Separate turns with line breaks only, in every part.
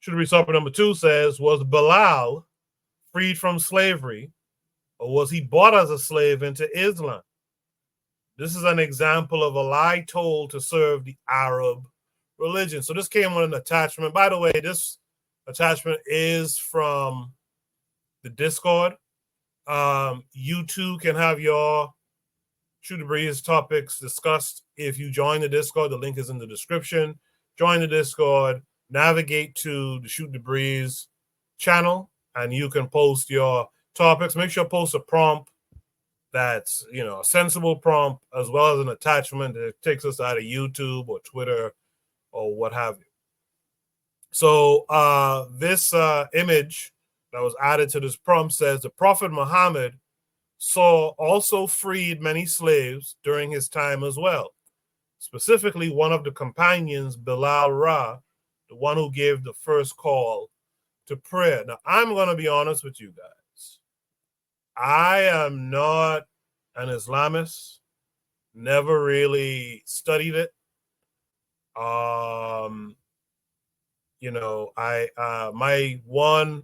Should be topic number 2 says, was Bilal freed from slavery, or was he bought as a slave into Islam? This is an example of a lie told to serve the Arab religion. So this came with an attachment. By the way, this attachment is from the Discord. You too can have your Shoot the Breeze topics discussed if you join the Discord. The link is in the description. Join the Discord, navigate to the Shoot the Breeze channel, and you can post your topics. Make sure to post a prompt that's, a sensible prompt, as well as an attachment that takes us out of YouTube or Twitter or what have you. So this image that was added to this prompt says, the Prophet Muhammad also freed many slaves during his time as well. Specifically, one of the companions, Bilal Ra, the one who gave the first call to prayer. Now, I'm going to be honest with you guys. I am not an Islamist, never really studied it. My one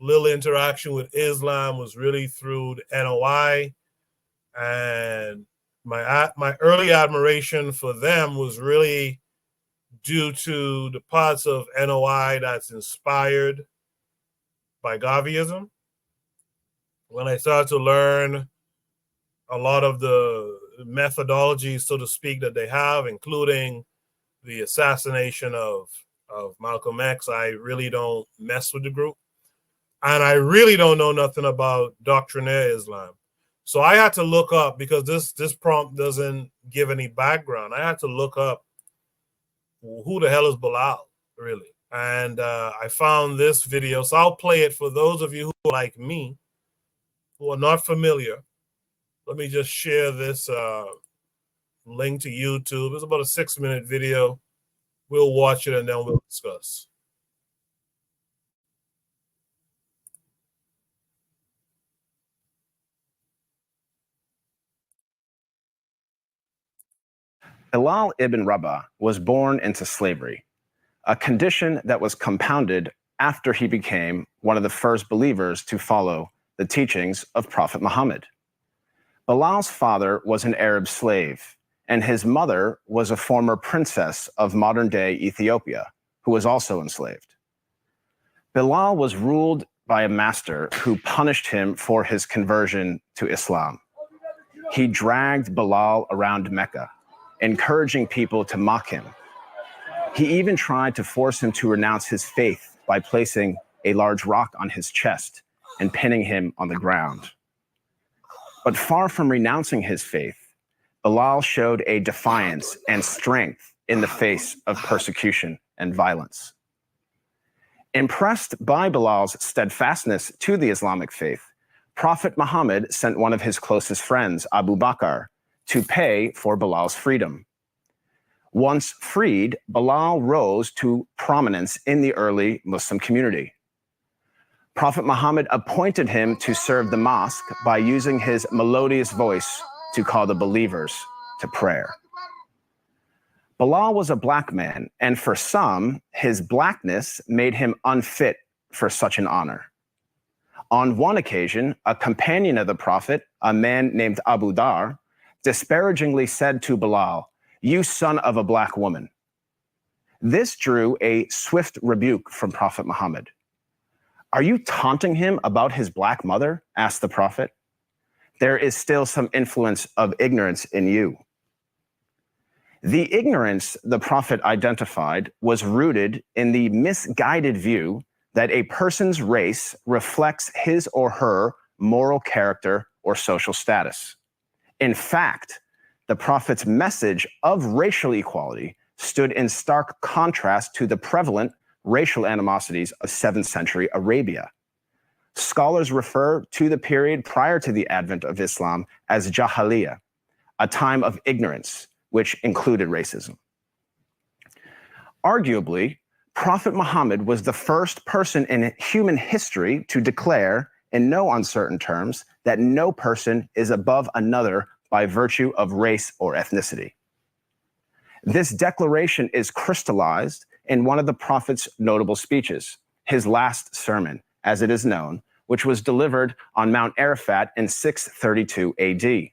little interaction with Islam was really through the NOI, and my early admiration for them was really due to the parts of NOI that's inspired by Gaviism. When I started to learn a lot of the methodologies, so to speak, that they have, including the assassination of Malcolm X, I really don't mess with the group. And I really don't know nothing about doctrinaire Islam. So I had to look up, because this prompt doesn't give any background. I had to look up who the hell is Bilal, really. And I found this video. So I'll play it for those of you who are like me, who are not familiar. Let me just share this link to YouTube. It's about a 6-minute video. We'll watch it and then we'll discuss.
Bilal ibn Rabah was born into slavery, a condition that was compounded after he became one of the first believers to follow the teachings of Prophet Muhammad. Bilal's father was an Arab slave, and his mother was a former princess of modern-day Ethiopia, who was also enslaved. Bilal was ruled by a master who punished him for his conversion to Islam. He dragged Bilal around Mecca, encouraging people to mock him. He even tried to force him to renounce his faith by placing a large rock on his chest and pinning him on the ground. But far from renouncing his faith, Bilal showed a defiance and strength in the face of persecution and violence. Impressed by Bilal's steadfastness to the Islamic faith, Prophet Muhammad sent one of his closest friends, Abu Bakr, to pay for Bilal's freedom. Once freed, Bilal rose to prominence in the early Muslim community. Prophet Muhammad appointed him to serve the mosque by using his melodious voice to call the believers to prayer. Bilal was a black man, and for some, his blackness made him unfit for such an honor. On one occasion, a companion of the Prophet, a man named Abu Dar, disparagingly said to Bilal, "You son of a black woman." This drew a swift rebuke from Prophet Muhammad. "Are you taunting him about his black mother?" asked the Prophet. "There is still some influence of ignorance in you." The ignorance the Prophet identified was rooted in the misguided view that a person's race reflects his or her moral character or social status. In fact, the Prophet's message of racial equality stood in stark contrast to the prevalent racial animosities of 7th century Arabia. Scholars refer to the period prior to the advent of Islam as Jahiliyyah, a time of ignorance, which included racism. Arguably, Prophet Muhammad was the first person in human history to declare, in no uncertain terms, that no person is above another by virtue of race or ethnicity. This declaration is crystallized in one of the Prophet's notable speeches, his last sermon, as it is known, which was delivered on Mount Arafat in 632 AD.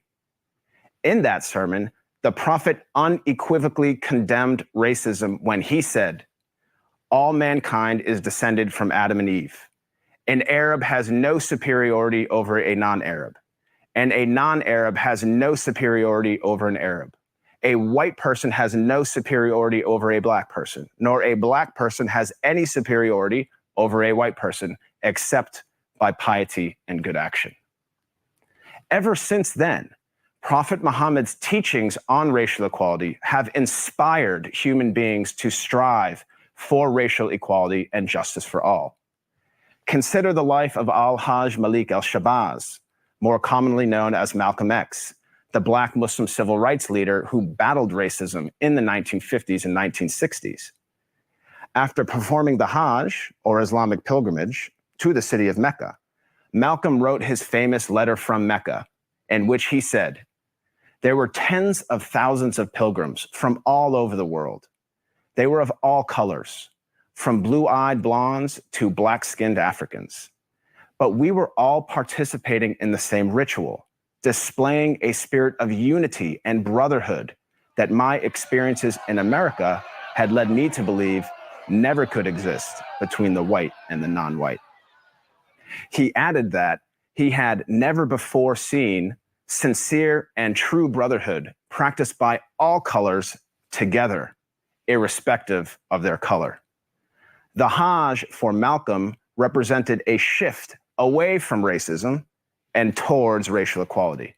In that sermon, the Prophet unequivocally condemned racism when he said, "All mankind is descended from Adam and Eve. An Arab has no superiority over a non-Arab, and a non-Arab has no superiority over an Arab. A white person has no superiority over a black person, nor a black person has any superiority over a white person, except by piety and good action." Ever since then, Prophet Muhammad's teachings on racial equality have inspired human beings to strive for racial equality and justice for all. Consider the life of Al-Hajj Malik al-Shabazz, more commonly known as Malcolm X, the Black Muslim civil rights leader who battled racism in the 1950s and 1960s. After performing the Hajj, or Islamic pilgrimage, to the city of Mecca, Malcolm wrote his famous letter from Mecca, in which he said, "There were tens of thousands of pilgrims from all over the world. They were of all colors, from blue-eyed blondes to black-skinned Africans. But we were all participating in the same ritual, displaying a spirit of unity and brotherhood that my experiences in America had led me to believe never could exist between the white and the non-white." He added that he had never before seen sincere and true brotherhood practiced by all colors together, irrespective of their color. The Hajj for Malcolm represented a shift away from racism and towards racial equality.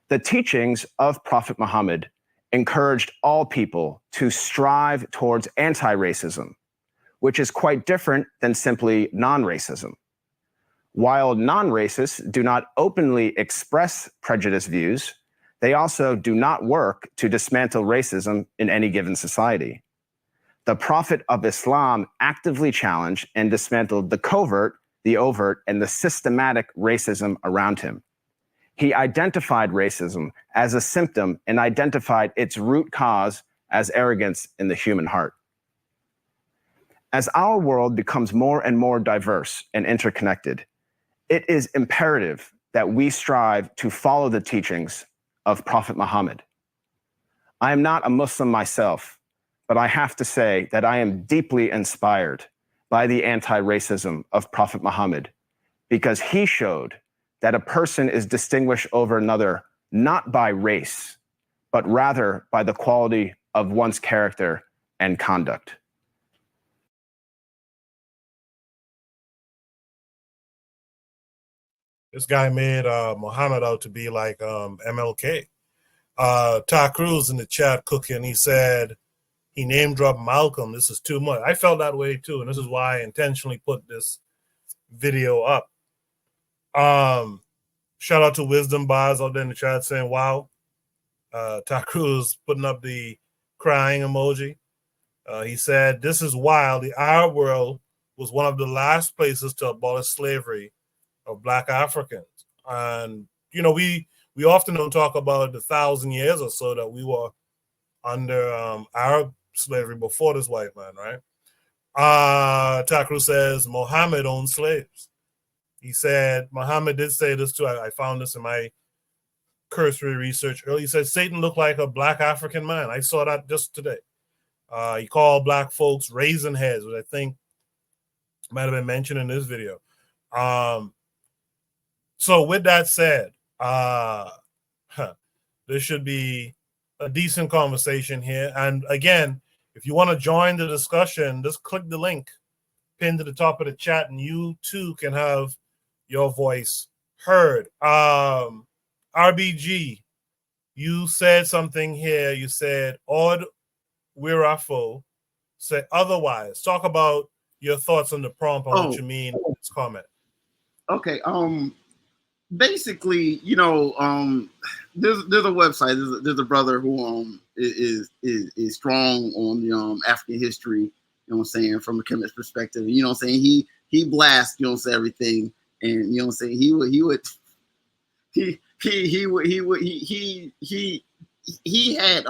The teachings of Prophet Muhammad encouraged all people to strive towards anti-racism, which is quite different than simply non-racism. While non-racists do not openly express prejudiced views, they also do not work to dismantle racism in any given society. The Prophet of Islam actively challenged and dismantled the covert, the overt, and the systematic racism around him. He identified racism as a symptom and identified its root cause as arrogance in the human heart. As our world becomes more and more diverse and interconnected, it is imperative that we strive to follow the teachings of Prophet Muhammad. I am not a Muslim myself, but I have to say that I am deeply inspired by the anti-racism of Prophet Muhammad, because he showed that a person is distinguished over another not by race, but rather by the quality of one's character and conduct.
This guy made Muhammad out to be like MLK. Ty Cruz in the chat cooking, he said he name dropped Malcolm. This is too much. I felt that way too, and this is why I intentionally put this video up. Shout out to Wisdom Bars out there in the chat saying, wow. Ty Cruz putting up the crying emoji. He said, "This is wild. The Arab world was one of the last places to abolish slavery of Black Africans." And, you know, we often don't talk about the 1,000 years or so that we were under Arab slavery before this white man, right? Takru says Muhammad owned slaves. He said, Muhammad did say this too. I found this in my cursory research earlier. He said Satan looked like a Black African man. I saw that just today. He called Black folks raisin heads, which I think might have been mentioned in this video. So with that said, there should be a decent conversation here. And again, if you want to join the discussion, just click the link pinned to the top of the chat and you too can have your voice heard. RBG, you said something here. You said Odd Wirafo said otherwise. Talk about your thoughts on the prompt and what you mean in this comment.
Okay. Basically, you know, there's a website. There's a brother who is strong on the African history. You know what I'm saying, from a chemist perspective. You know what I'm saying. He blasts, you know what I'm saying, everything, and you know what I'm saying. He had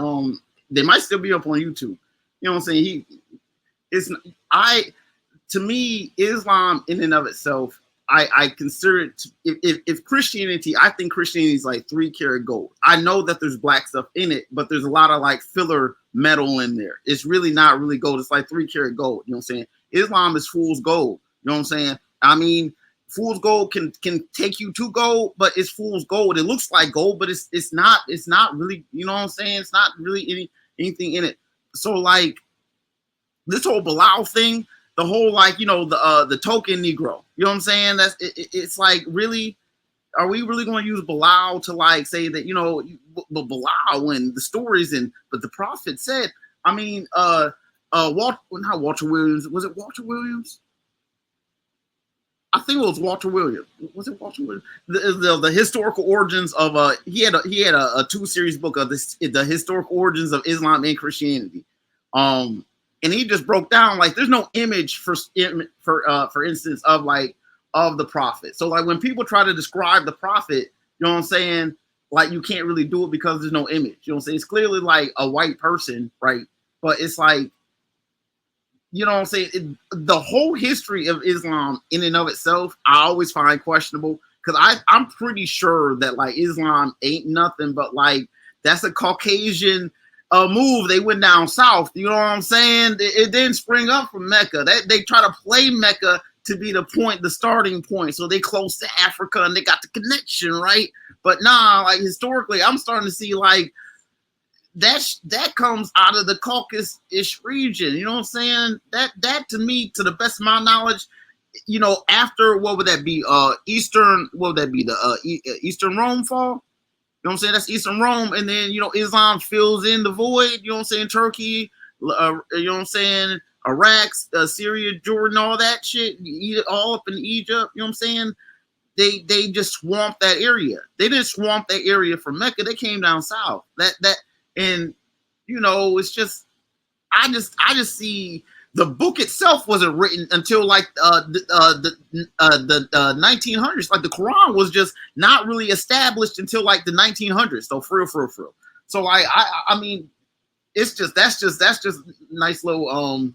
they might still be up on YouTube. You you know what I'm saying? To me, Islam in and of itself, I consider it, if Christianity, I think Christianity is like 3-karat gold. I know that there's black stuff in it, but there's a lot of like filler metal in there. It's really not really gold. It's like 3-karat gold. You know what I'm saying? Islam is fool's gold. You know what I'm saying? I mean, fool's gold can take you to gold, but it's fool's gold. It looks like gold, but it's not really, you know what I'm saying? It's not really anything in it. So like this whole Bilal thing, the whole like, you know, the token Negro, you know what I'm saying? It's like, really, are we really going to use Bilal to like say that, you know, but Bilal and the stories but the prophet said, I mean, not Walter Williams, was it Walter Williams? I think it was Walter Williams. Was it Walter Williams? The historical origins of he had a 2-series book of the historical origins of Islam and Christianity. And he just broke down like there's no image for instance of the prophet. So like when people try to describe the prophet, you know what I'm saying? Like you can't really do it because there's no image. You know what I'm saying? It's clearly like a white person, right? But it's like, you know what I'm saying? The whole history of Islam in and of itself, I always find questionable because I'm pretty sure that like Islam ain't nothing but like that's a Caucasian move. They went down south. You know what I'm saying? It didn't spring up from Mecca. They try to play Mecca to be the starting point. So they close to Africa and they got the connection, right? But nah, like historically, I'm starting to see like that comes out of the Caucasus-ish region. You know what I'm saying? That to me, to the best of my knowledge, you know, after what would that be? Eastern, what would that be? The Eastern Rome fall? You know what I'm saying? That's Eastern Rome. And then, you know, Islam fills in the void. You know what I'm saying? Turkey, you know what I'm saying? Iraq, Syria, Jordan, all that shit, all up in Egypt. You know what I'm saying? They just swamped that area. They didn't swamp that area from Mecca. They came down south. And you know, it's just I just see the book itself wasn't written until like the 1900s. Like the Quran was just not really established until like the 1900s. So for real. So I mean, that's just nice little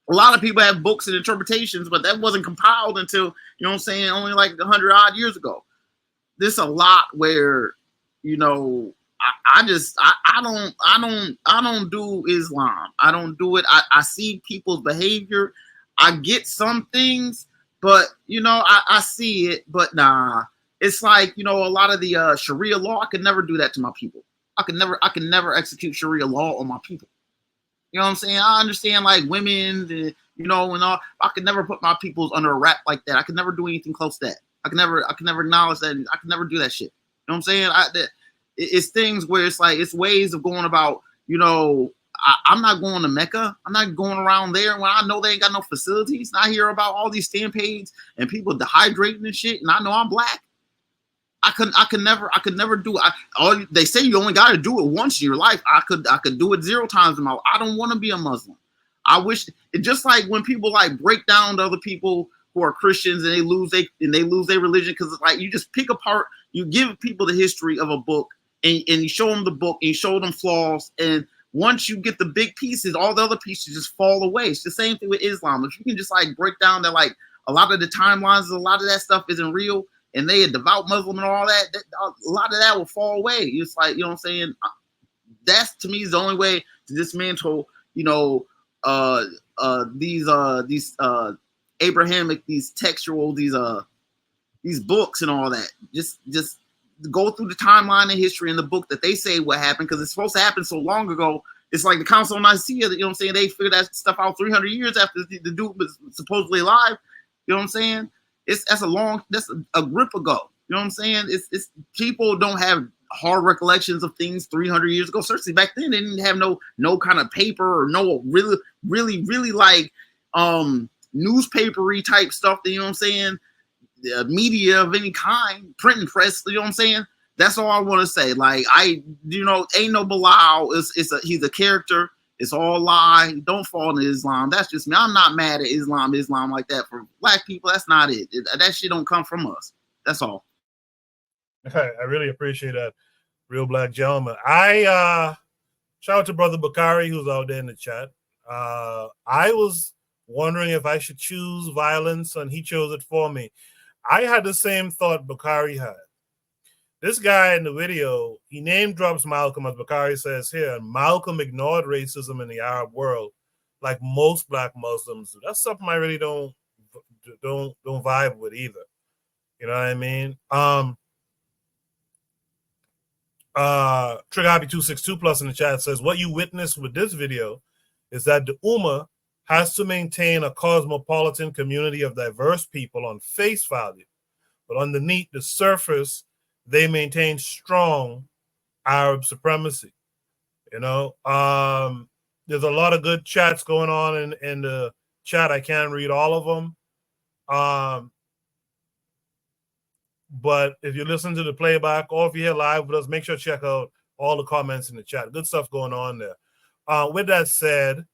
a lot of people have books and interpretations, but that wasn't compiled until, you know what I'm saying, only like 100 odd years ago. There's a lot where, you know, I don't do Islam. I don't do it. I see people's behavior. I get some things, but you know, I see it, but nah. It's like, you know, a lot of the Sharia law, I could never do that to my people. I can never execute Sharia law on my people. You know what I'm saying? I understand like women, you know, and all. I could never put my peoples under a wrap like that. I could never do anything close to that. I can never acknowledge that. I can never do that shit. You know what I'm saying? It's things where it's like, it's ways of going about, you know, I'm not going to Mecca. I'm not going around there when I know they ain't got no facilities. And I hear about all these stampades and people dehydrating and shit. And I know I'm black. I could never do it. They say you only got to do it once in your life. I could do it 0 times in my life. I don't want to be a Muslim. I wish it, just like when people like break down to other people who are Christians and they lose their religion, because it's like you just pick apart, you give people the history of a book and you show them the book and you show them flaws, and once you get the big pieces, all the other pieces just fall away. It's the same thing with Islam. If you can just like break down that like a lot of the timelines, a lot of that stuff isn't real, and they a devout Muslim and all that, a lot of that will fall away. It's like, you know what I'm saying? That's to me is the only way to dismantle, you know, these Abrahamic, these textual, these books and all that. Just go through the timeline of history in the book that they say what happened, because it's supposed to happen so long ago. It's like the Council of Nicaea, you know what I'm saying? They figured that stuff out 300 years after the dude was supposedly alive. You know what I'm saying? That's a grip ago. You know what I'm saying? It's people don't have hard recollections of things 300 years ago. Certainly back then they didn't have no kind of paper or no really like newspapery type stuff. You know what I'm saying? Media of any kind, printing press. You know what I'm saying? That's all I want to say. Like ain't no Bilal. He's a character. It's all lie. Don't fall into Islam. That's just me. I'm not mad at Islam like that. For black people, that's not it. That shit don't come from us. That's all.
I really appreciate that, real black gentleman. I shout out to Brother Bakari, who's out there in the chat. I was wondering if I should choose violence, and he chose it for me. I had the same thought Bakari had. This guy in the video, he name drops Malcolm, as Bakari says here, and Malcolm ignored racism in the Arab world, like most Black Muslims do. That's something I really don't vibe with either. You know what I mean? Trigger Happy 262 plus in the chat says, what you witnessed with this video is that the Ummah has to maintain a cosmopolitan community of diverse people on face value, but underneath the surface, they maintain strong Arab supremacy. You know, there's a lot of good chats going on in the chat. I can't read all of them. But if you listen to the playback or if you're here live with us, make sure to check out all the comments in the chat. Good stuff going on there. With that said,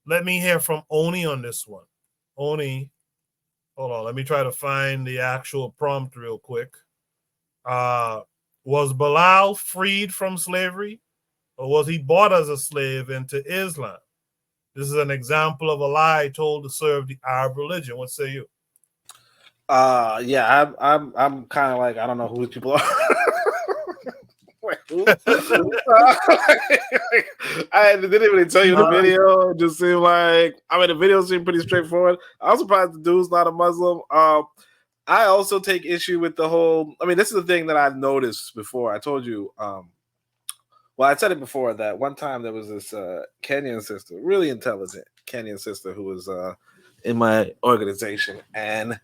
let me hear from Oni on this one. Oni, hold on. Let me try to find the actual prompt real quick. Was Bilal freed from slavery, or was he bought as a slave into Islam? This is an example of a lie told to serve the Arab religion. What say you?
Yeah, I'm kind of like, I don't know who these people are. Wait, who? I didn't really tell you the video. It just seemed like, I mean, the video seemed pretty straightforward. I was surprised the dude's not a Muslim. I also take issue with the whole, I mean, this is the thing that I've noticed before. I told you, well, I said it before that one time there was this Kenyan sister, really intelligent Kenyan sister who was in my organization. And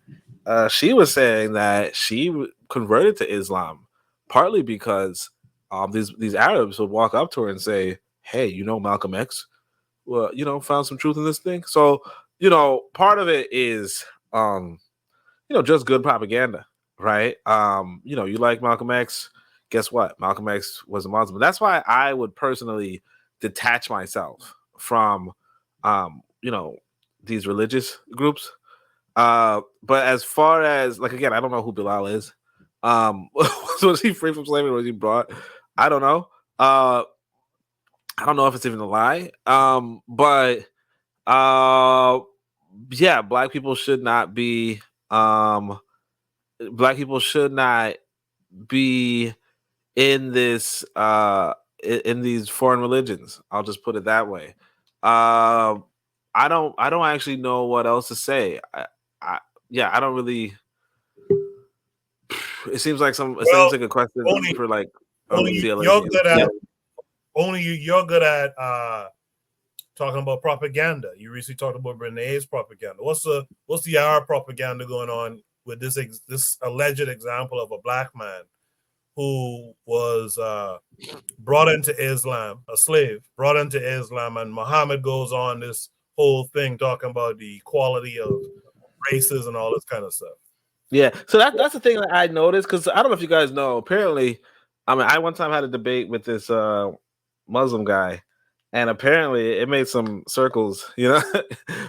she was saying that she converted to Islam partly because these Arabs would walk up to her and say, hey, you know Malcolm X? Well, you know, found some truth in this thing. So, you know, part of it is, you know, just good propaganda, right? You know, you like Malcolm X, guess what? Malcolm X was a Muslim. That's why I would personally detach myself from, you know, these religious groups. But as far as, like, again, I don't know who Bilal is. Was he free from slavery or was he brought? I don't know. I don't know if it's even a lie. But yeah, black people should not be in this in these foreign religions. I'll just put it that way. I don't actually know what else to say. I don't really. It seems like seems like a question for like
you're good at you're good at talking about propaganda. You recently talked about Renee's propaganda. What's the Arab propaganda going on with this alleged example of a black man who was brought into Islam, a slave brought into Islam, and Muhammad goes on this whole thing talking about the equality of races and all this kind of stuff.
Yeah, so that's the thing that I noticed, because I don't know if you guys know. Apparently, I mean, I one time had a debate with this Muslim guy, and apparently it made some circles, you know,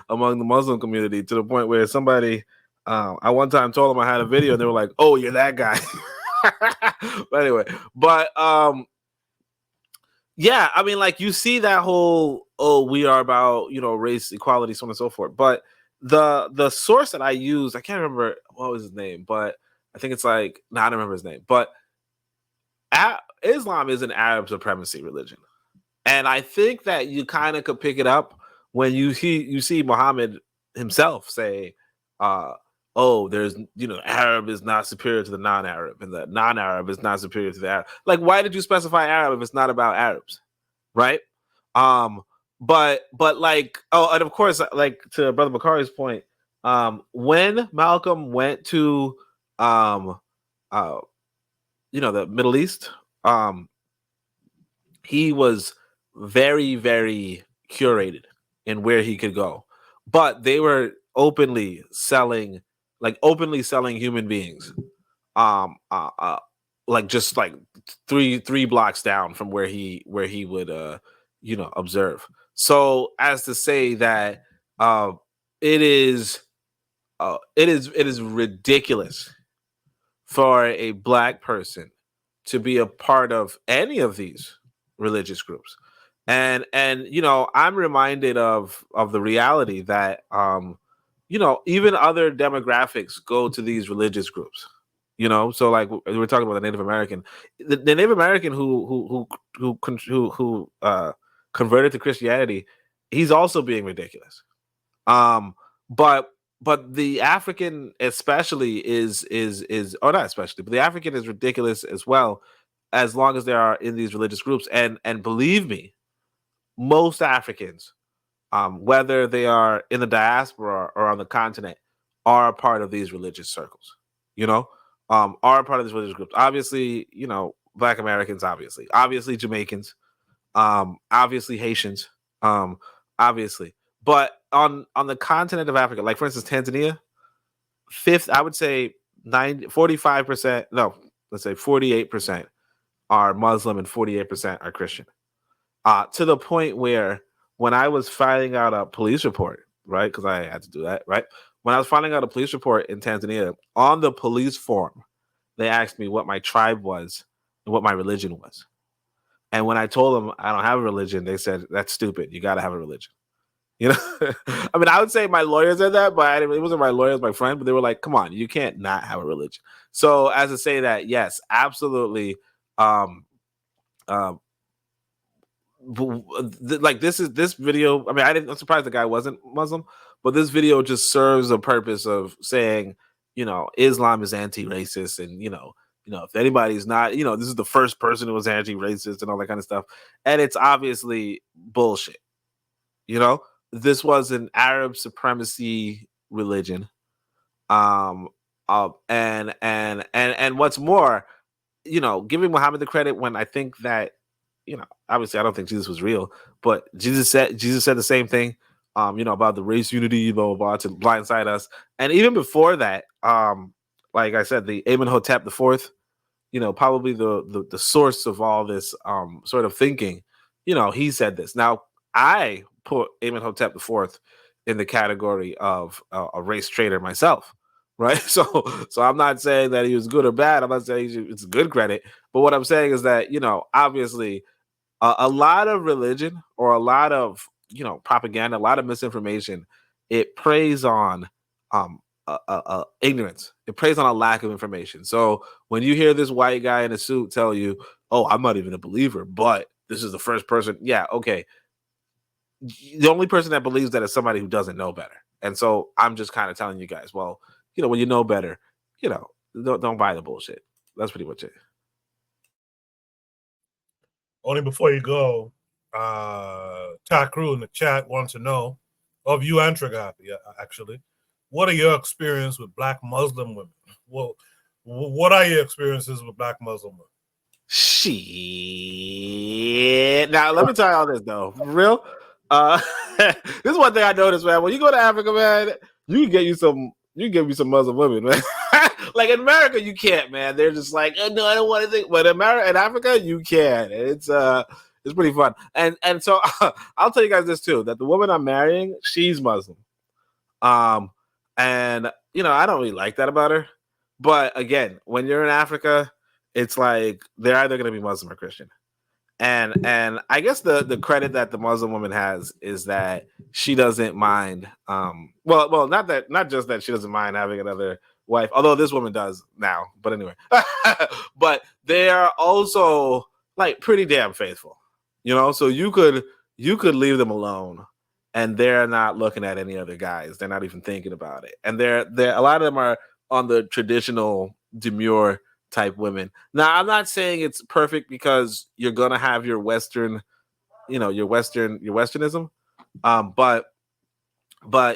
among the Muslim community, to the point where somebody, I one time told them I had a video, and they were like, "Oh, you're that guy." But anyway, yeah, I mean, like, you see that whole, oh, we are about, you know, race equality, so on and so forth, but the source that I used, I can't remember what was his name, but I think it's like, no, I don't remember his name, but Islam is an Arab supremacy religion. And I think that you kind of could pick it up when you see Muhammad himself say, oh, there's, you know, Arab is not superior to the non-Arab, and the non-Arab is not superior to the Arab. Like, why did you specify Arab if it's not about Arabs? Right? But like, oh, and of course, like, to Brother Bakari's point, when Malcolm went to you know, the Middle East, he was very, very curated in where he could go, but they were openly selling human beings, like, just like three blocks down from where he would you know, observe. So, as to say that it is ridiculous for a black person to be a part of any of these religious groups. And I'm reminded of the reality that even other demographics go to these religious groups. So like we're talking about the Native American, the Native American who converted to Christianity, he's also being ridiculous. But the African especially is or not especially, but the African is ridiculous as well, as long as they are in these religious groups. And believe me, most Africans, whether they are in the diaspora or on the continent, are a part of these religious circles. Are a part of these religious groups. Obviously, Black Americans, obviously Jamaicans, obviously Haitians, obviously. But on the continent of Africa, like for instance, Tanzania, I would say 45%, no, let's say 48% are Muslim and 48% are Christian. To the point where when I was filing out a police report, right, because I had to do that, right? When I was filing out a police report in Tanzania, on the police form, they asked me what my tribe was and what my religion was. And when I told them I don't have a religion, they said, that's stupid. You got to have a religion. I mean, I would say my lawyer said that, but it wasn't my lawyer, it was my friend. But they were like, come on, you can't not have a religion. So as to say that, yes, absolutely. Like this video, I mean, I'm surprised the guy wasn't Muslim, but this video just serves a purpose of saying, Islam is anti-racist, and if anybody's not, this is the first person who was anti-racist and all that kind of stuff, and it's obviously bullshit. This was an Arab supremacy religion, and what's more, giving Muhammad the credit when I think that, obviously I don't think Jesus was real, but Jesus said the same thing, about the race unity, about to blindside us. And even before that, like I said, the Amenhotep IV, probably the source of all this sort of thinking, he said this. Now, I put Amenhotep IV in the category of a race traitor myself, right? So I'm not saying that he was good or bad. I'm not saying it's good credit. But what I'm saying is that, obviously a lot of religion or a lot of, propaganda, a lot of misinformation, it preys on ignorance. It preys on a lack of information. So when you hear this white guy in a suit tell you, oh, I'm not even a believer, but this is the first person. Yeah, okay. The only person that believes that is somebody who doesn't know better. And so I'm just kind of telling you guys, well, when you know better, don't buy the bullshit. That's pretty much it.
Only before you go, Takru in the chat wants to know of you and Tragapi, actually, what are your experiences with Black Muslim women? Well, what are your experiences with Black Muslim women?
Shit. Now let me tell you all this though, for real. This is one thing I noticed, man. When you go to Africa, man, you can get you some Muslim women, man. Like in America, you can't, man. They're just like, oh, no, I don't want to think. But in Africa, you can. It's pretty fun. And so I'll tell you guys this too, that the woman I'm marrying, she's Muslim. And I don't really like that about her. But again, when you're in Africa, it's like they're either going to be Muslim or Christian. And I guess the credit that the Muslim woman has is that she doesn't mind. Well, not just that she doesn't mind having another wife, although this woman does now. But anyway, but they are also like pretty damn faithful, So you could leave them alone, and they're not looking at any other guys. They're not even thinking about it. And they're a lot of them are on the traditional demure type women. Now, I'm not saying it's perfect because you're gonna have your Western, your Westernism. But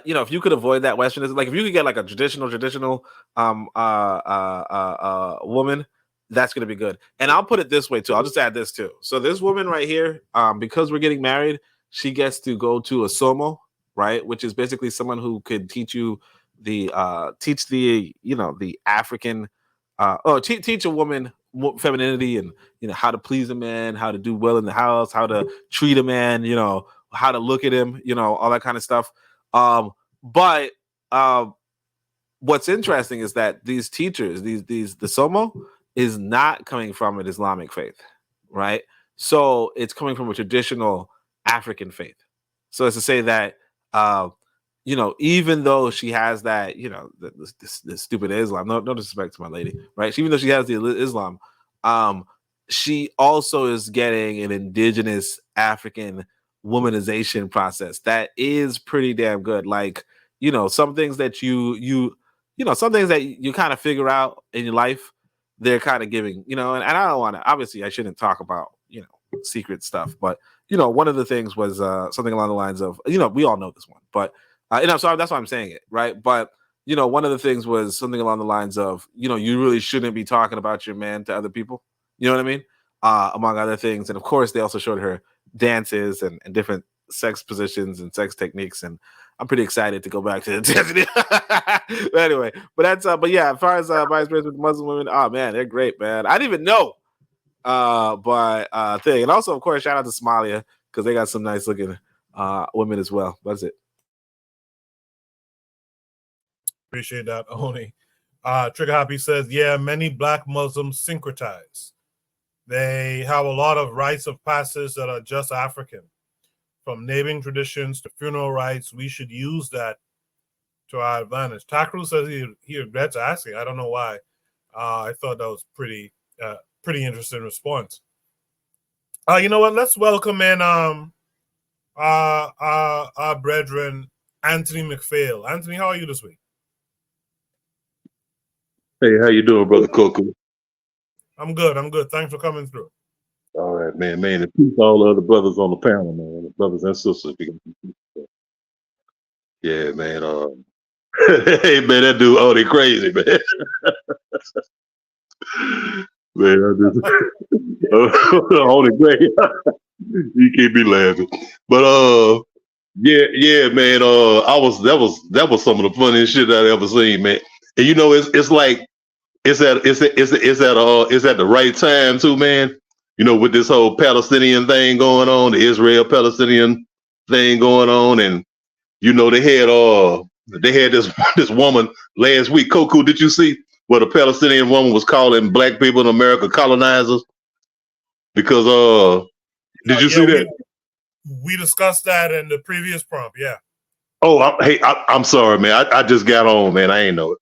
if you could avoid that Westernism, like if you could get like a traditional woman, that's gonna be good. And I'll put it this way too. I'll just add this too. So this woman right here, because we're getting married, she gets to go to a somo, right? Which is basically someone who could teach you the African. Teach a woman femininity and how to please a man, how to do well in the house, how to treat a man, how to look at him, all that kind of stuff. But what's interesting is that these teachers, the Somo, is not coming from an Islamic faith, right? So it's coming from a traditional African faith. So it's to say that, even though she has that, this stupid Islam, no disrespect to my lady, right? Even though she has the Islam, she also is getting an indigenous African womanization process that is pretty damn good. Like, some things that some things that you kind of figure out in your life, they're kind of giving, and I don't want to, obviously I shouldn't talk about, secret stuff, but one of the things was something along the lines of, we all know this one, but so that's why I'm saying it, right? But one of the things was something along the lines of, you really shouldn't be talking about your man to other people. You know what I mean? Among other things. And of course, they also showed her dances and different sex positions and sex techniques. And I'm pretty excited to go back to the but anyway, but yeah, as far as my experience with Muslim women, oh man, they're great, man. I didn't even know. Thing. And also, of course, shout out to Somalia because they got some nice looking women as well. That's it.
Appreciate that, Oni. Trigger Happy says, yeah, many black Muslims syncretize. They have a lot of rites of passage that are just African. From naming traditions to funeral rites, we should use that to our advantage. Takru says he regrets asking. I don't know why. I thought that was pretty interesting response. You know what? Let's welcome in our brethren, Anthony McPhail. Anthony, how are you this week?
Hey, how you doing, Brother Coco?
I'm good. Thanks for coming through.
All right, man. And peace to all the other brothers on the panel, man. The brothers and sisters. Yeah, man. Hey, man, that dude, they crazy, man. Man, only great. You can't be laughing. But yeah, man. That was some of the funniest shit I've ever seen, man. And it's like it's at the right time too, man. With this whole Palestinian thing going on, the Israel-Palestinian thing going on, and they had this woman last week. Koku, did you see where the Palestinian woman was calling black people in America colonizers? Because did you see that?
We discussed that in the previous prompt. Yeah.
Oh, I'm sorry, man. I just got on, man. I ain't know it.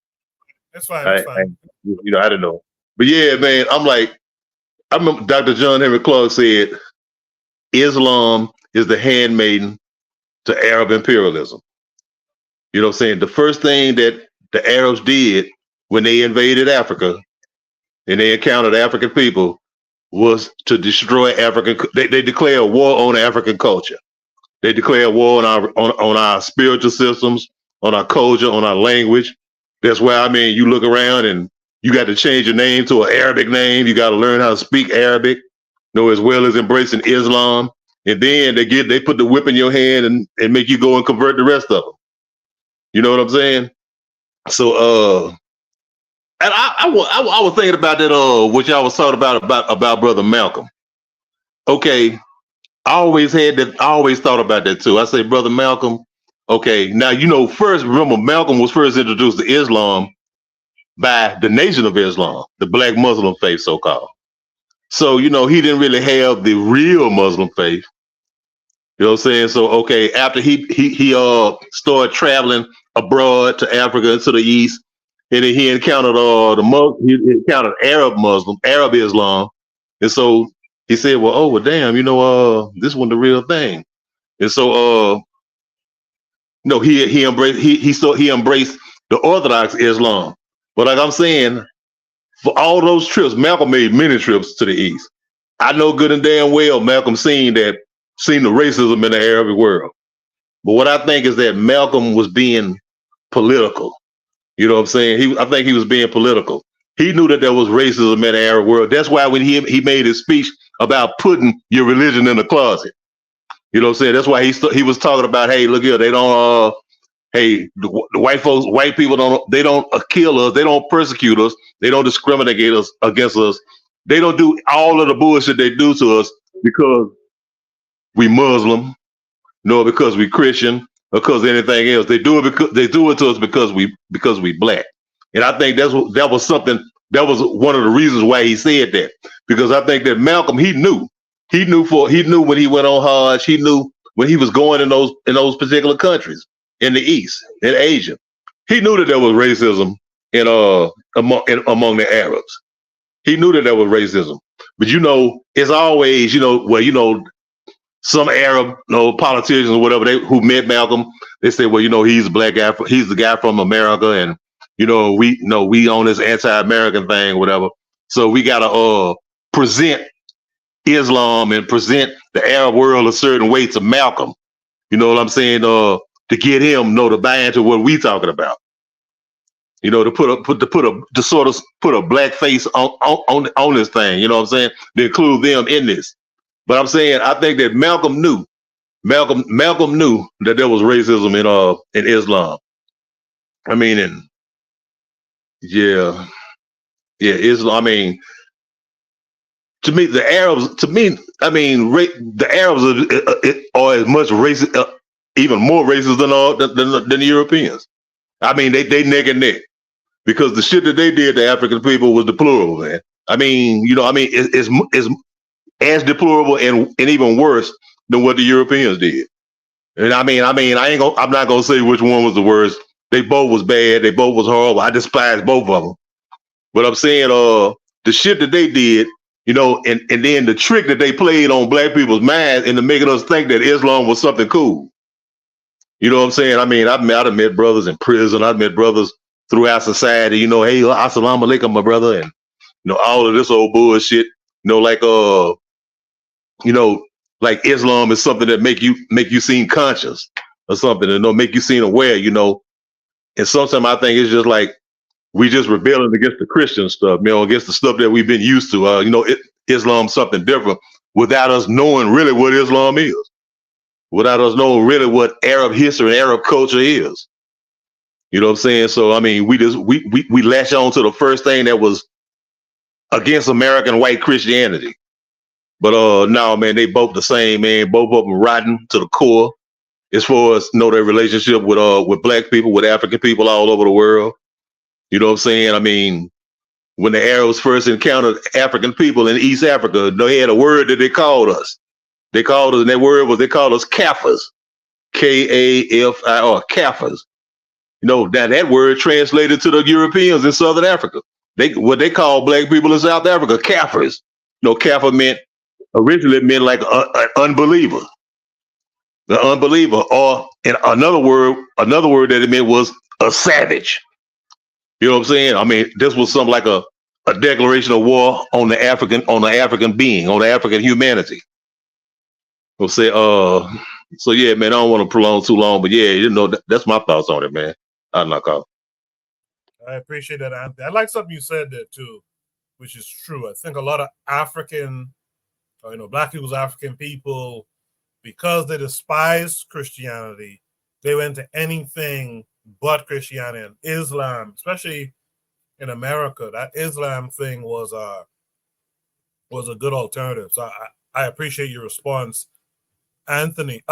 That's fine. That's fine.
I didn't know. But yeah, man, I remember Dr. John Henry Clark said, Islam is the handmaiden to Arab imperialism. You know what I'm saying? The first thing that the Arabs did when they invaded Africa and they encountered African people was to destroy African. They declared war on African culture. They declared war on our spiritual systems, on our culture, on our language. That's why, you look around and you got to change your name to an Arabic name. You got to learn how to speak Arabic, as well as embracing Islam. And then they put the whip in your hand and make you go and convert the rest of them. You know what I'm saying? So, and I was thinking about that, what y'all was talking about Brother Malcolm. Okay, I always thought about that too. I say, Brother Malcolm, okay, now, first, remember, Malcolm was first introduced to Islam by the Nation of Islam, the black Muslim faith, so-called. So, he didn't really have the real Muslim faith. You know what I'm saying? So, okay, after he started traveling abroad to Africa and to the East, and then he encountered he encountered Arab Islam. And so he said, well, damn, this one the real thing. And so he embraced the Orthodox Islam. But like I'm saying, for all those trips, Malcolm made many trips to the East. I know good and damn well Malcolm seen the racism in the Arab world. But what I think is that Malcolm was being political. You know what I'm saying? I think he was being political. He knew that there was racism in the Arab world. That's why when he made his speech about putting your religion in the closet, you know what I'm saying? That's why he was talking about, hey, look here, they don't hey, the white people don't kill us, they don't persecute us, they don't discriminate against us. They don't do all of the bullshit they do to us because we Muslim, because we Christian, because anything else. They do it to us because we black. And I think that was one of the reasons why he said that. Because I think that Malcolm, he knew when he went on Hajj, he knew when he was going in those particular countries in the East, in Asia. He knew that there was racism among the Arabs. He knew that there was racism. But it's always, some Arab, politicians or whatever who met Malcolm, they say, well, he's a black guy, he's the guy from America, and we on this anti-American thing, whatever. So we gotta present Islam and present the Arab world a certain way to Malcolm. You know what I'm saying? To get him, to buy into what we talking about. To sort of put a black face on this thing. You know what I'm saying? To include them in this. But I'm saying I think that Malcolm knew that there was racism in Islam. I mean, and yeah, Islam. I mean, to me, the Arabs. The Arabs are as much racist, even more racist than the Europeans. I mean, they neck and neck, because the shit that they did to African people was deplorable, man. I mean, it's as deplorable and even worse than what the Europeans did. And I'm not gonna say which one was the worst. They both was bad. They both was horrible. I despise both of them. But I'm saying, the shit that they did, and then the trick that they played on black people's minds into making us think that Islam was something cool. You know what I'm saying? I mean, I've met brothers in prison. I've met brothers throughout society. Hey, assalamu alaikum, my brother, and all of this old bullshit. Like Islam is something that make you seem conscious or something, and make you seem aware. And sometimes I think it's just like we just rebelling against the Christian stuff, against the stuff that we've been used to. Islam's something different, without us knowing really what Islam is, without us knowing really what Arab history and Arab culture is. You know what I'm saying? So I mean, we latch on to the first thing that was against American white Christianity. But no, man, they both the same, man. Both of them rotten to the core, as far as their relationship with black people, with African people all over the world. You know what I'm saying? I mean, when the Arabs first encountered African people in East Africa, they had a word that they called us. They called us, and that word was, they called us Kafirs. Kafir, Kafirs. Now that word translated to the Europeans in Southern Africa. What they call black people in South Africa, Kafirs. Kafir originally meant like an unbeliever. The unbeliever, or in another word that it meant was a savage. You know what I'm saying? I mean, this was something like a declaration of war on the African being, on the African humanity. We'll say, so yeah, man, I don't want to prolong too long, but yeah, that's my thoughts on it, man. I'll knock off.
I appreciate that, Anthony. I like something you said there too, which is true. I think a lot of black people's African people, because they despised Christianity, they went to anything but Christianity and Islam, especially in America. That Islam thing was a good alternative. So I appreciate your response, Anthony.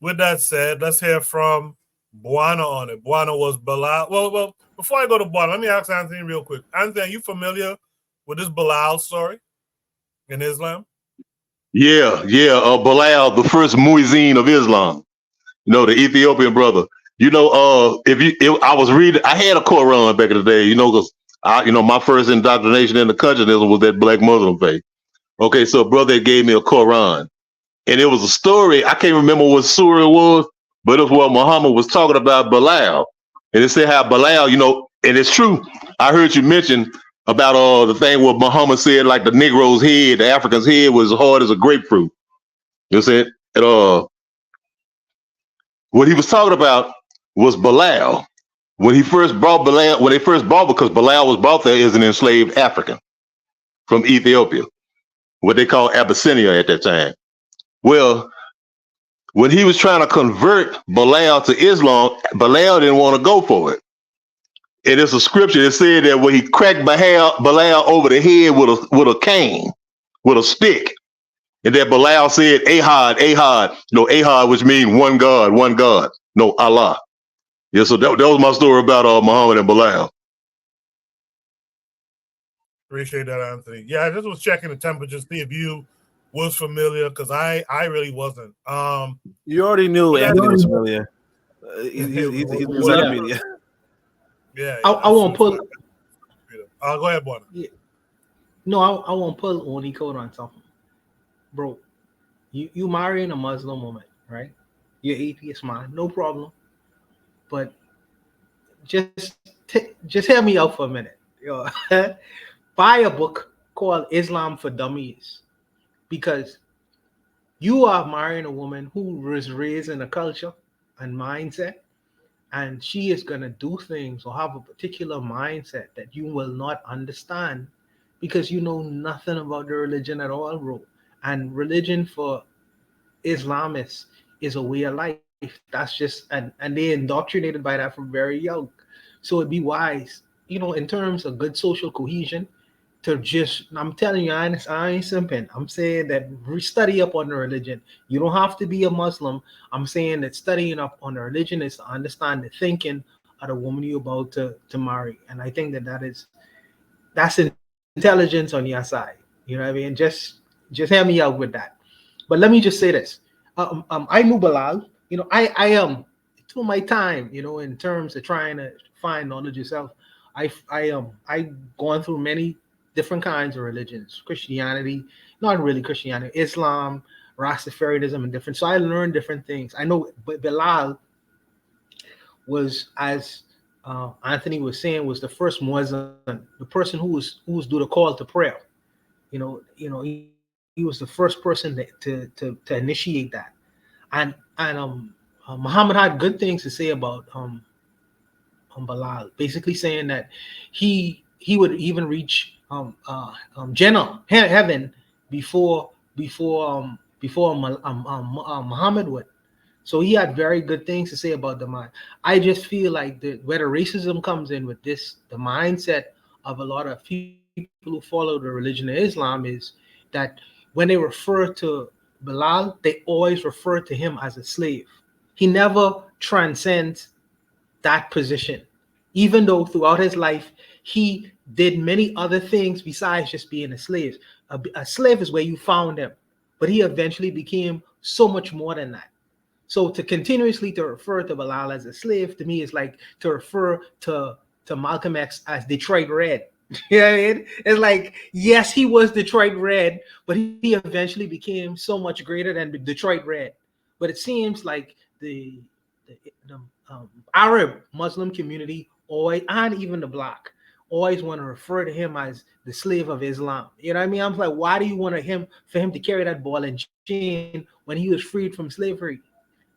With that said, let's hear from Buana on it. Buana was Bilal. Well, before I go to Buana, let me ask Anthony real quick. Anthony, are you familiar with this Bilal story in Islam?
Yeah. Bilal, the first muezzin of Islam. The Ethiopian brother. I was reading. I had a Quran back in the day. Because my first indoctrination in the country was that black Muslim faith. Okay, so brother gave me a Quran, and it was a story. I can't remember what surah it was, but it was what Muhammad was talking about Bilal, and it said how Bilal, and it's true. I heard you mention about the thing where Muhammad said like the Negro's head, the African's head was as hard as a grapefruit. You said what he was talking about was Bilal. When they first brought, because Bilal was brought there as an enslaved African from Ethiopia, what they called Abyssinia at that time. Well, when he was trying to convert Bilal to Islam, Bilal didn't want to go for it. And it's a scripture that said that when he cracked Bilal over the head with a cane, with a stick, and that Bilal said, Ahad, Ahad. Ahad, which means one God, Allah. Yeah, so that was my story about Muhammad and Bilal.
Appreciate that, Anthony. Yeah, I just was checking the temperature to see if you was familiar because I really wasn't.
You already knew Anthony was familiar. He's
Whatever.
media.
Yeah,
I won't pull.
Go ahead, Bonner.
Yeah. No, I won't pull only code on something, bro. You marrying a Muslim woman, right? You're atheist man, no problem. But just hear me out for a minute. Yo, buy a book called Islam for Dummies, because you are marrying a woman who was raised in a culture and mindset, and she is going to do things or have a particular mindset that you will not understand because you know nothing about the religion at all, bro. And religion for Islamists is a way of life. That's just, and they're indoctrinated by that from very young. So it'd be wise, in terms of good social cohesion, to just, I'm telling you, I ain't simping. I'm saying that study up on the religion. You don't have to be a Muslim. I'm saying that studying up on the religion is to understand the thinking of the woman you're about to marry. And I think that's intelligence on your side. You know what I mean? Just hear me out with that. But let me just say this. I knew Bilal. I am to my time, in terms of trying to find knowledge yourself. I gone through many different kinds of religions, Christianity, not really Christianity, Islam, Rastafarianism, and different. So I learned different things. I know, but Bilal was, as Anthony was saying, was the first Muslim, the person who was do the call to prayer. He was the first person to initiate that, and Muhammad had good things to say about Bilal, basically saying that he would even reach Jannah, heaven, before Muhammad would. So he had very good things to say about the mind. I just feel like where the racism comes in with this, the mindset of a lot of people who follow the religion of Islam, is that when they refer to Bilal, they always refer to him as a slave. He never transcends that position, even though throughout his life he did many other things besides just being a slave. A slave is where you found him, but he eventually became so much more than that. So to continuously to refer to Bilal as a slave, to me, is like to refer to Malcolm X as Detroit Red. You know what I mean? It's like, yes, he was Detroit Red, but he eventually became so much greater than Detroit Red. But it seems like the Arab Muslim community, always, and even the Black, always want to refer to him as the slave of Islam. You know what I mean? I'm like, why do you want for him to carry that ball and chain when he was freed from slavery?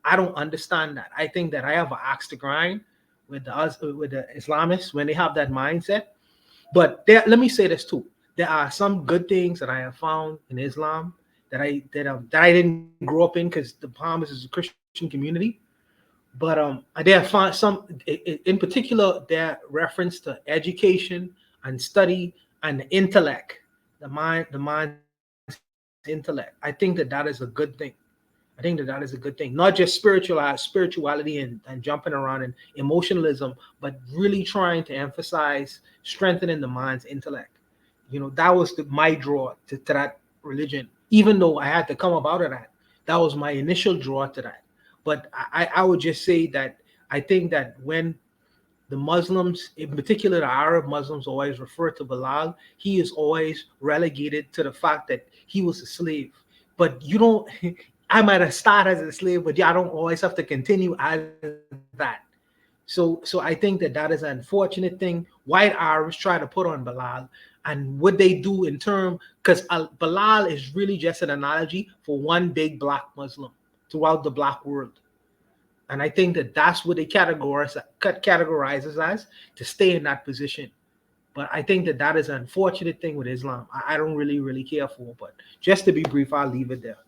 I don't understand that. I think that I have an axe to grind with the Islamists when they have that mindset. But let me say this too: there are some good things that I have found in Islam that I didn't grow up in, because the Bahamas is a Christian community. But there are found some, in particular, their reference to education and study and intellect, the mind's intellect. I think that is a good thing. I think that is a good thing. Not just spirituality and jumping around and emotionalism, but really trying to emphasize strengthening the mind's intellect. That was my draw to that religion. Even though I had to come up out of that, that was my initial draw to that. But I would just say that I think that when the Muslims, in particular the Arab Muslims, always refer to Bilal, he is always relegated to the fact that he was a slave. But you don't, I might have started as a slave, but I don't always have to continue as that. So I think that is an unfortunate thing. White Arabs try to put on Bilal, and what they do in term, because Bilal is really just an analogy for one big Black Muslim throughout the Black world. And I think that's what they categorizes as, to stay in that position. But I think that is an unfortunate thing with Islam. I don't really care for. But just to be brief, I'll leave it there.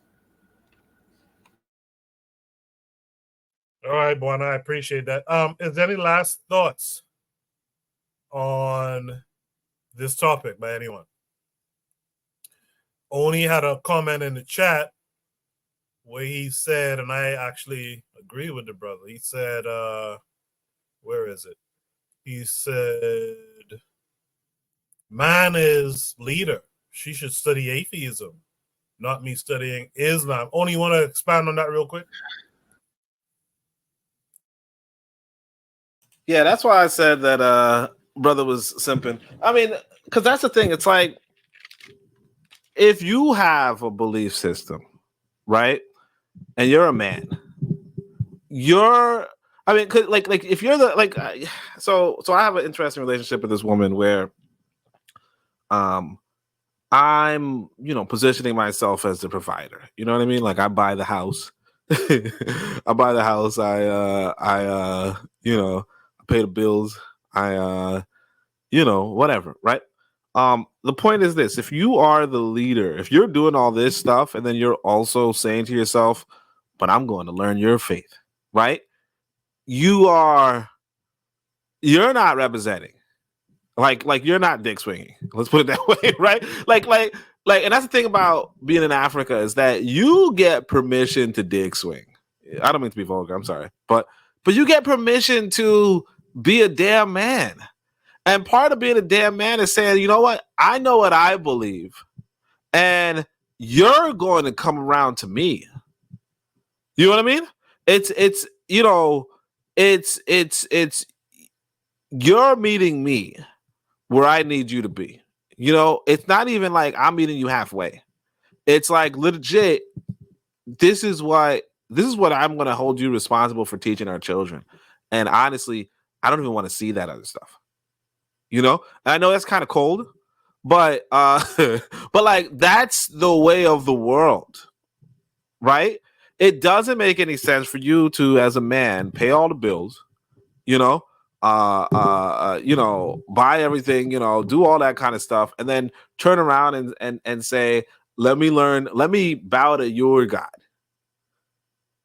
All right, Buana, I appreciate that. Is there any last thoughts on this topic by anyone? Oni had a comment in the chat where he said, and I actually agree with the brother. He said, where is it? He said, man is leader. She should study atheism. not me studying Islam. Only you want to expand on that real quick?
Yeah, that's why I said that brother was simping. I mean, because that's the thing. It's like if you have a belief system, right, and you're a man, I mean, like if you're the like, so I have an interesting relationship with this woman where, I'm positioning myself as the provider. You know what I mean? Like I buy the house, I buy the house. I pay the bills. Whatever, right? The point is this: if you are the leader, if you're doing all this stuff, and then you're also saying to yourself, "But I'm going to learn your faith," right? You're not representing. Like you're not dick swinging. Let's put it that way, right? Like, and that's the thing about being in Africa is that you get permission to dick swing. I don't mean to be vulgar. I'm sorry, but you get permission to be a damn man. And part of being a damn man is saying, you know what? I know what I believe, and you're going to come around to me. You know what I mean? It's you're meeting me where I need you to be. It's not even like I'm meeting you halfway. It's like legit. This is what I'm going to hold you responsible for teaching our children. And honestly, I don't even want to see that other stuff. And I know that's kind of cold, but but like that's the way of the world, right? It doesn't make any sense for you to, as a man, pay all the bills, buy everything, do all that kind of stuff, and then turn around and say, let me bow to your God.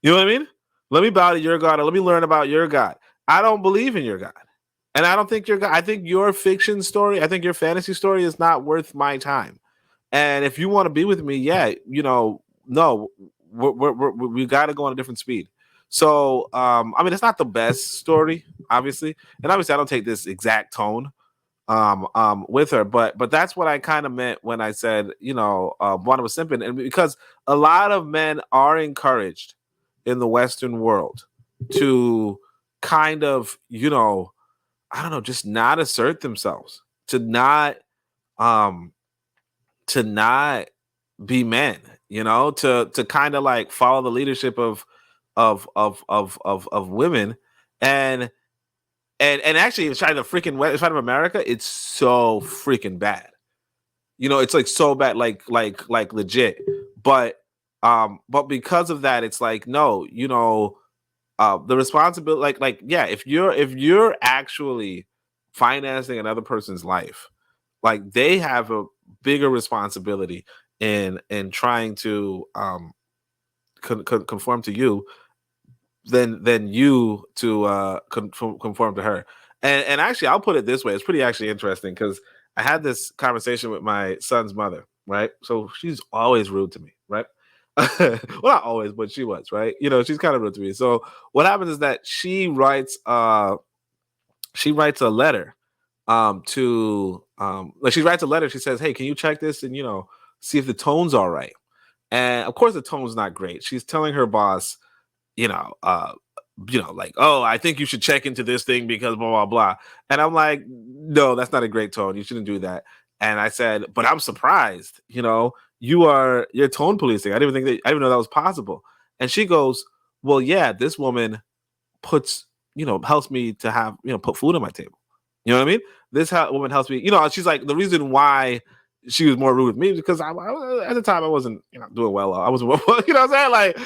You know what I mean? Let me bow to your God, or let me learn about your God. I don't believe in your God. And I don't think your God, I think your fiction story, I think your fantasy story is not worth my time. And if you want to be with me, no, we got to go on a different speed. So, I mean, it's not the best story, obviously, and obviously, I don't take this exact tone, with her, but that's what I kind of meant when I said, one was simping, and because a lot of men are encouraged in the Western world to kind of, I don't know, just not assert themselves, to not be men, to kind of like follow the leadership of women, and actually inside the freaking inside of America, it's so freaking bad. It's like so bad, like legit. But because of that, it's like no, the responsibility, yeah, if you're actually financing another person's life, like they have a bigger responsibility in trying to conform to you than you to conform to her. And actually, I'll put it this way: it's pretty actually interesting because I had this conversation with my son's mother, right? So she's always rude to me, right? Well, not always, but she was, right? She's kind of rude to me. So what happens is that she writes a letter she writes a letter. She says, hey, can you check this and see if the tone's all right? And of course the tone's not great. She's telling her boss, like, oh, I think you should check into this thing because blah blah blah. And I'm like, no, that's not a great tone. You shouldn't do that. And I said, but I'm surprised. You're tone policing. I didn't even know that was possible. And she goes, well, yeah, this woman puts, helps me to have, put food on my table. You know what I mean? This woman helps me. She's like, the reason why she was more rude with me because I at the time I wasn't, doing well. I wasn't, what I'm saying? Like,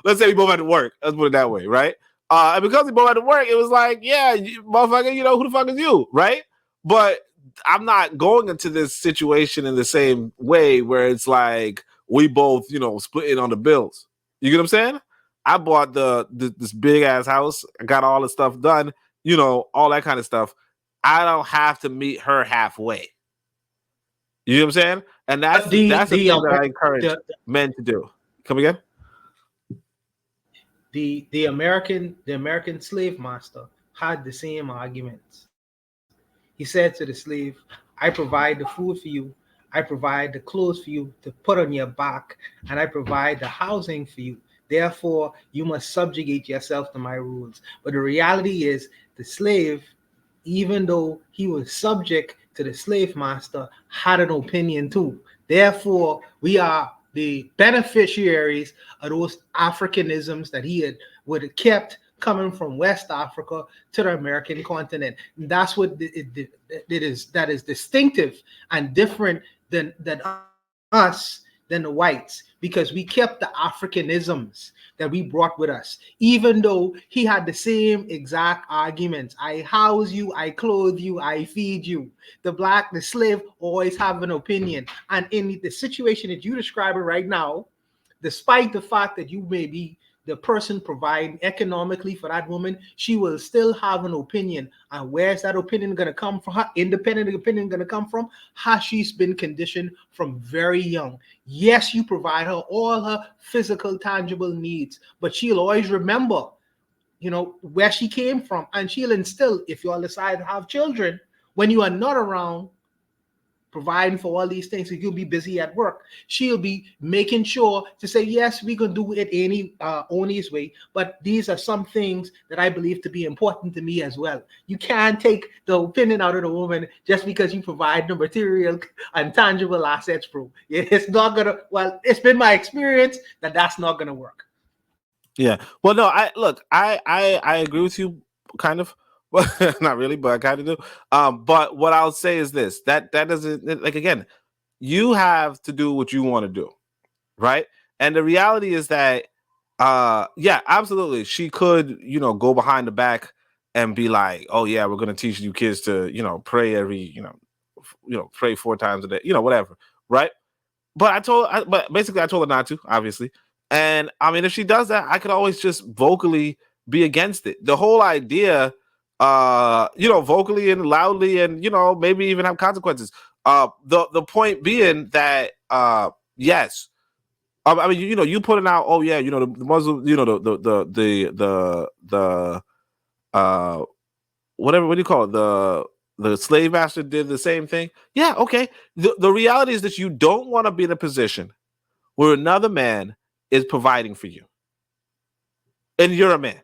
let's say we both had to work. Let's put it that way, right? And because we both had to work, it was like, yeah, motherfucker, who the fuck is you, right? But I'm not going into this situation in the same way where it's like we both, splitting on the bills. You get what I'm saying? I bought this big ass house. I got all the stuff done, all that kind of stuff. I don't have to meet her halfway. You know what I'm saying? And that's the thing that I encourage men to do. Come again?
The American slave master had the same arguments. He said to the slave, I provide the food for you. I provide the clothes for you to put on your back, and I provide the housing for you. Therefore, you must subjugate yourself to my rules. But the reality is, the slave, even though he was subject to the slave master, had an opinion too. Therefore, we are the beneficiaries of those Africanisms that he would have kept coming from West Africa to the American continent. And that's what that is distinctive and different than us, than the whites, because we kept the Africanisms that we brought with us, even though he had the same exact arguments. I house you, I clothe you, I feed you. The slave always have an opinion. And in the situation that you describe it right now, despite the fact that you may be the person providing economically for that woman, she will still have an opinion. And where's that opinion going to come from? Her independent opinion going to come from? How she's been conditioned from very young. Yes, you provide her all her physical, tangible needs, but she'll always remember, where she came from. And she'll instill, if you all decide to have children, when you are not around, providing for all these things, so you'll be busy at work. She'll be making sure to say, yes, we can do it any Oni's way, but these are some things that I believe to be important to me as well. You can't take the opinion out of the woman just because you provide the material and tangible assets, bro. It's not gonna. Well, it's been my experience that that's not gonna work.
Yeah. Well, no. I agree with you, kind of. Well, not really, but I kind of do. But what I'll say is this: that doesn't, like, again, you have to do what you want to do, right? And the reality is that, yeah, absolutely, she could, go behind the back and be like, oh yeah, we're gonna teach you kids to, pray every, pray 4 times a day, whatever, right? But but basically, I told her not to, obviously. And I mean, if she does that, I could always just vocally be against it. The whole idea, vocally and loudly, and maybe even have consequences. The point being that, yes, I mean, you putting out, oh yeah, the Muslim, the whatever, what do you call it, the slave master did the same thing. Yeah, okay. The reality is that you don't want to be in a position where another man is providing for you, and you're a man.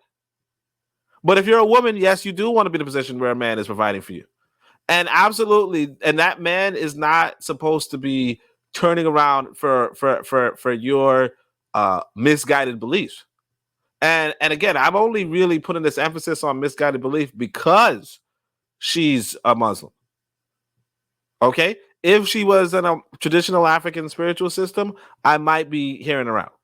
But if you're a woman, yes, you do want to be in a position where a man is providing for you. And absolutely, and that man is not supposed to be turning around for your misguided beliefs. And again, I'm only really putting this emphasis on misguided belief because she's a Muslim. Okay? If she was in a traditional African spiritual system, I might be hearing her out.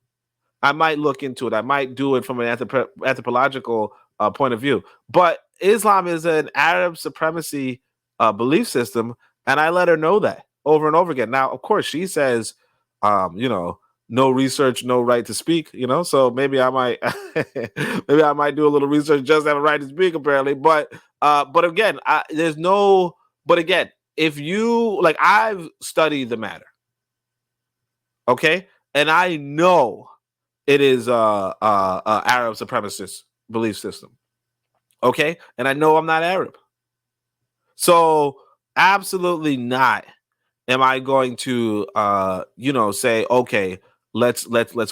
I might look into it. I might do it from an anthropological point of view. But Islam is an Arab supremacy belief system, and I let her know that over and over again. Now, of course, she says, no research, no right to speak. So maybe I might, maybe I might do a little research just to have a right to speak. Apparently, but again, there's no. But again, if you like, I've studied the matter, okay, and I know it is Arab supremacist belief system. Okay. And I know I'm not Arab. So absolutely not am I going to say, okay, let's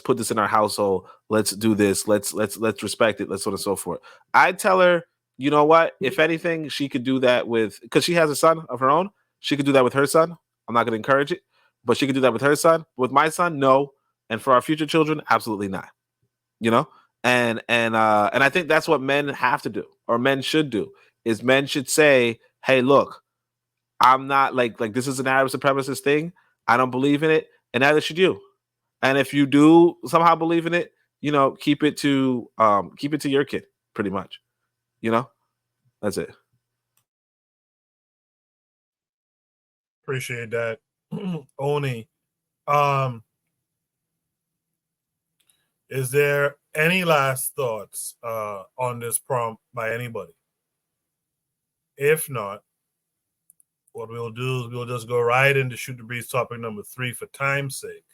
put this in our household. Let's do this. Let's respect it. Let's so on and so forth. I tell her, you know what? If anything, she could do that because she has a son of her own. She could do that with her son. I'm not going to encourage it, but she could do that with her son. With my son, no. And for our future children, absolutely not. And I think that's what men have to do, or men should do, is men should say, hey, look, I'm not like this is an Arab supremacist thing. I don't believe in it, and neither should you. And if you do somehow believe in it, keep it to your kid, pretty much. That's it.
Appreciate that. Oni. Is there any last thoughts on this prompt by anybody? If not, what we'll do is we'll just go right into Shoot the Breeze topic number 3 for time's sake.